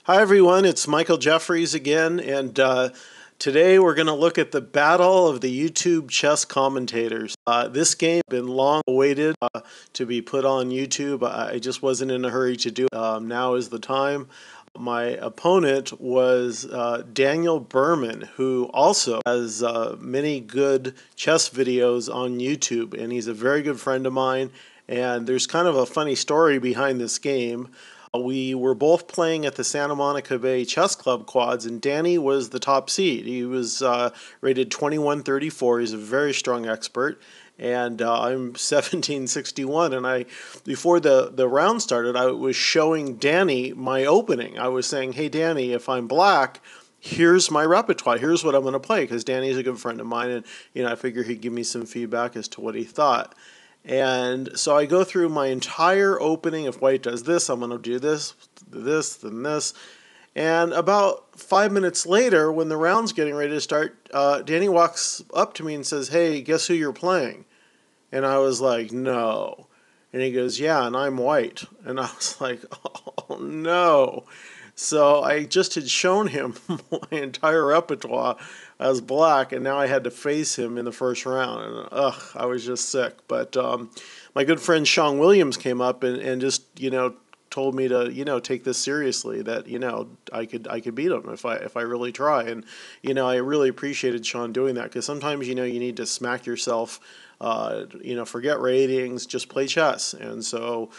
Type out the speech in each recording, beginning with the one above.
Hi everyone, it's Michael Jeffries again, and today we're going to look at the battle of the YouTube chess commentators. This game has been long awaited to be put on YouTube. I just wasn't in a hurry to do it. Now is the time. My opponent was Daniel Berman, who also has many good chess videos on YouTube, and he's a very good friend of mine. And there's kind of a funny story behind this game. We were both playing at the Santa Monica Bay Chess Club quads, and Danny was the top seed. He was rated 2134. He's a very strong expert, and I'm 1761. And before the round started, I was showing Danny my opening. I was saying, "Hey, Danny, if I'm black, here's my repertoire. Here's what I'm going to play," because Danny's a good friend of mine, and I figure he'd give me some feedback as to what he thought. And so I go through my entire opening. If white does this, I'm going to do this, then this. And about 5 minutes later, when the round's getting ready to start, Danny walks up to me and says, "Hey, guess who you're playing?" And I was like, "No." And he goes, "Yeah, and I'm white." And I was like, "Oh, no." So I just had shown him my entire repertoire as black, and now I had to face him in the first round. And I was just sick. But my good friend Sean Williams came up and just, told me to, take this seriously, that, I could beat him if I really try. And, I really appreciated Sean doing that, because sometimes, you need to smack yourself, forget ratings, just play chess. And so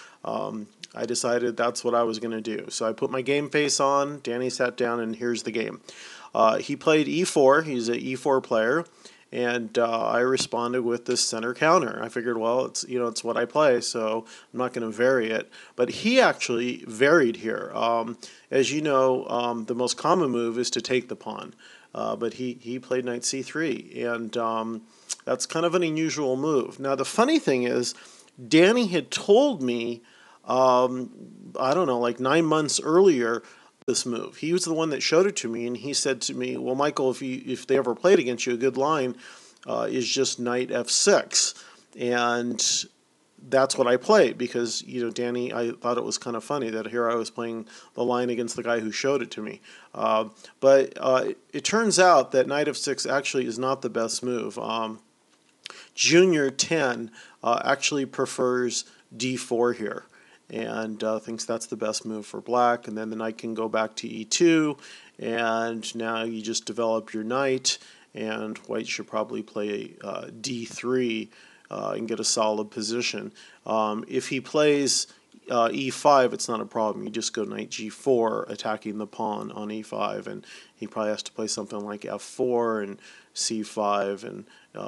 I decided that's what I was going to do. So I put my game face on, Danny sat down, and here's the game. He played e4, he's an e4 player, and I responded with this center counter. I figured, well, it's what I play, so I'm not going to vary it. But he actually varied here. As you know, the most common move is to take the pawn. But he played knight c3, and that's kind of an unusual move. Now, the funny thing is, Danny had told me, I don't know, like 9 months earlier, this move. He was the one that showed it to me, and he said to me, "Well, Michael, if they ever played against you, a good line is just knight f6." And that's what I played, because, Danny, I thought it was kind of funny that here I was playing the line against the guy who showed it to me. But it turns out that knight f6 actually is not the best move. Junior 10 actually prefers d4 here, and thinks that's the best move for black. And then the knight can go back to e2, and now you just develop your knight, and white should probably play d3 and get a solid position. If he plays e5, it's not a problem. You just go knight g4, attacking the pawn on e5, and he probably has to play something like f4 and c5, and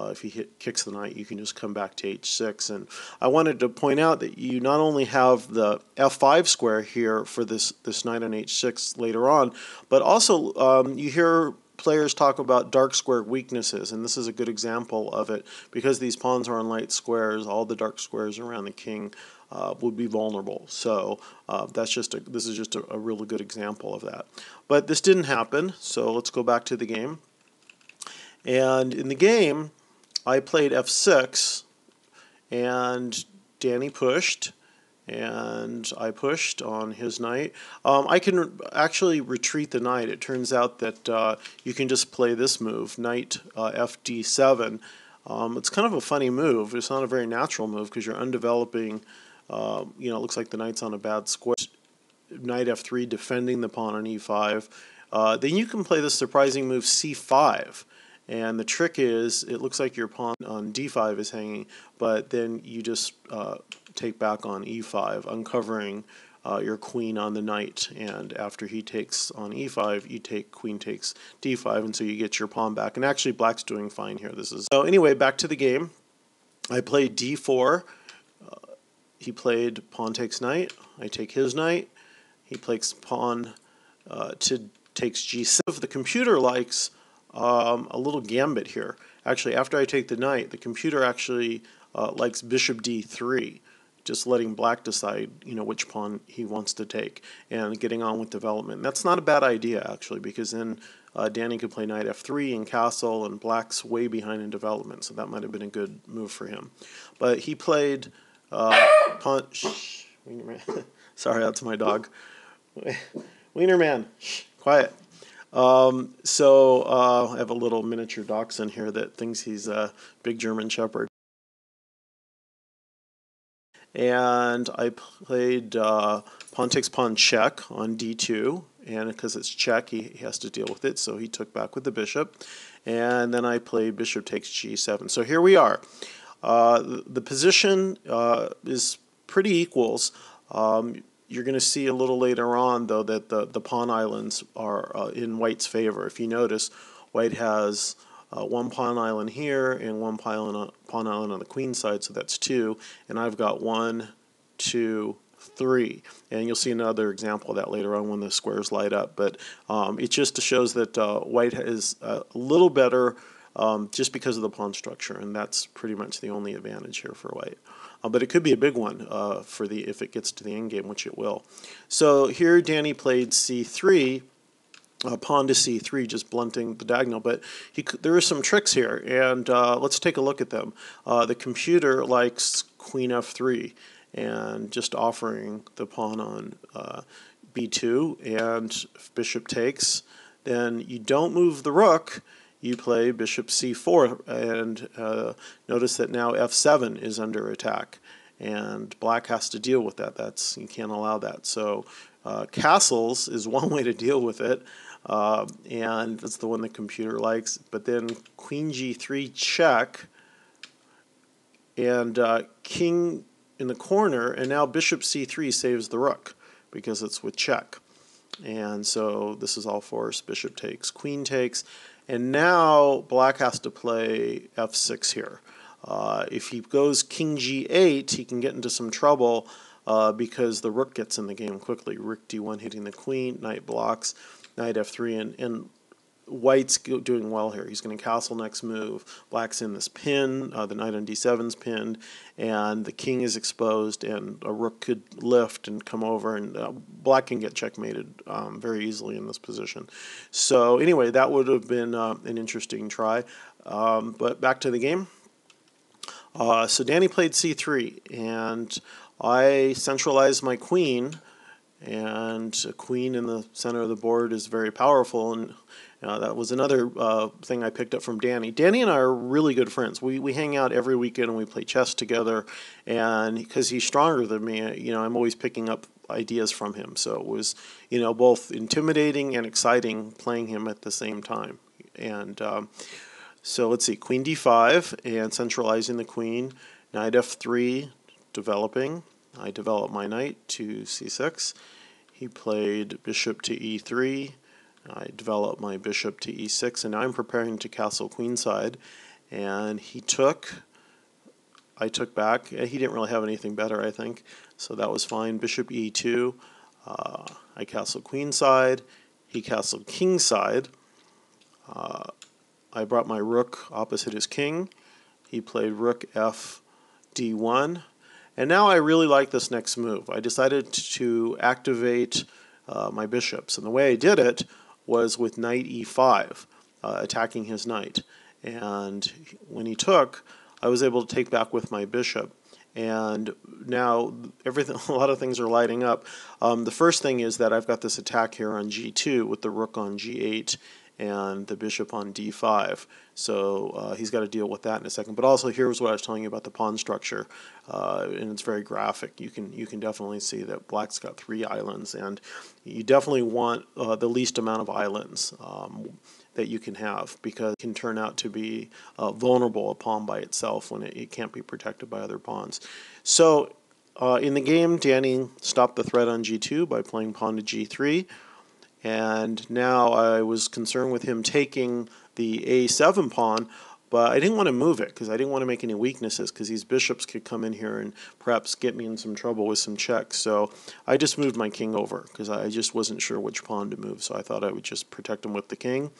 if he kicks the knight, you can just come back to h6. And I wanted to point out that you not only have the f5 square here for this knight on h6 later on, but also you hear players talk about dark square weaknesses, and this is a good example of it. Because these pawns are on light squares, all the dark squares around the king would be vulnerable. So this is just a really good example of that. But this didn't happen, so let's go back to the game. And in the game, I played f6, and Danny pushed, and I pushed on his knight. I can actually retreat the knight. It turns out that you can just play this move, knight fd7. It's kind of a funny move. It's not a very natural move, because you're undeveloping. It looks like the knight's on a bad square. Knight f3, defending the pawn on e5. Then you can play this surprising move c5. And the trick is, it looks like your pawn on d5 is hanging, but then you just take back on e5, uncovering your queen on the knight. And after he takes on e5, you take queen takes d5, and so you get your pawn back. And actually, black's doing fine here. So anyway, back to the game. I played d4. He played pawn takes knight. I take his knight. He plays pawn takes g7. The computer likes a little gambit here. Actually, after I take the knight, the computer actually likes bishop d3, just letting black decide, which pawn he wants to take, and getting on with development. And that's not a bad idea, actually, because then Danny could play knight f3 and castle, and black's way behind in development, so that might have been a good move for him. But he played pawn. Sorry, that's my dog. Wiener man, shh, quiet. I have a little miniature dachshund here that thinks he's a big German Shepherd. And I played pawn takes pawn check on d2, and because it's check, he has to deal with it, so he took back with the bishop. And then I played bishop takes g7. So here we are. The position is pretty equals. You're going to see a little later on, though, that the pawn islands are in White's favor. If you notice, White has one pawn island here and one pawn island on the queen side, so that's two. And I've got 1, 2, 3. And you'll see another example of that later on when the squares light up. But it just shows that White is a little better just because of the pawn structure, and that's pretty much the only advantage here for White. But it could be a big one if it gets to the endgame, which it will. So here Danny played c3, pawn to c3, just blunting the diagonal. But there are some tricks here, and let's take a look at them. The computer likes queen f3, and just offering the pawn on b2, and if bishop takes, then you don't move the rook. You play bishop c4, and notice that now f7 is under attack, and black has to deal with that. You can't allow that. So castles is one way to deal with it, and that's the one the computer likes. But then queen g3 check, and king in the corner, and now bishop c3 saves the rook because it's with check. And so this is all forced. Bishop takes, queen takes. And now black has to play f6 here. If he goes king g8, he can get into some trouble because the rook gets in the game quickly. Rook d1 hitting the queen, knight blocks, knight f3, and White's doing well here. He's going to castle next move. Black's in this pin. The knight on d7's pinned, and the king is exposed, and a rook could lift and come over, and black can get checkmated very easily in this position. So anyway, that would have been an interesting try. But back to the game. So Danny played c3, and I centralized my queen, and a queen in the center of the board is very powerful, and that was another thing I picked up from Danny. Danny and I are really good friends. We hang out every weekend and we play chess together, and because he's stronger than me, I'm always picking up ideas from him. So it was, both intimidating and exciting playing him at the same time. And so let's see, queen d5 and centralizing the queen, knight f3 developing. I developed my knight to c6. He played bishop to e3. I developed my bishop to e6, and now I'm preparing to castle queenside. And I took back. He didn't really have anything better, I think, so that was fine. Bishop e2. I castled queenside. He castled kingside. I brought my rook opposite his king. He played rook f d1. And now I really like this next move. I decided to activate my bishops, and the way I did it was with knight e5, attacking his knight. And when he took, I was able to take back with my bishop. And now a lot of things are lighting up. The first thing is that I've got this attack here on g2 with the rook on g8 and the bishop on d5. So he's got to deal with that in a second. But also, here's what I was telling you about the pawn structure, and it's very graphic. You can definitely see that black's got 3 islands, and you definitely want the least amount of islands that you can have, because it can turn out to be vulnerable, a pawn by itself, when it can't be protected by other pawns. So in the game, Danny stopped the threat on g2 by playing pawn to g3. And now I was concerned with him taking the a7 pawn, but I didn't want to move it because I didn't want to make any weaknesses, because these bishops could come in here and perhaps get me in some trouble with some checks. So I just moved my king over because I just wasn't sure which pawn to move, so I thought I would just protect him with the king.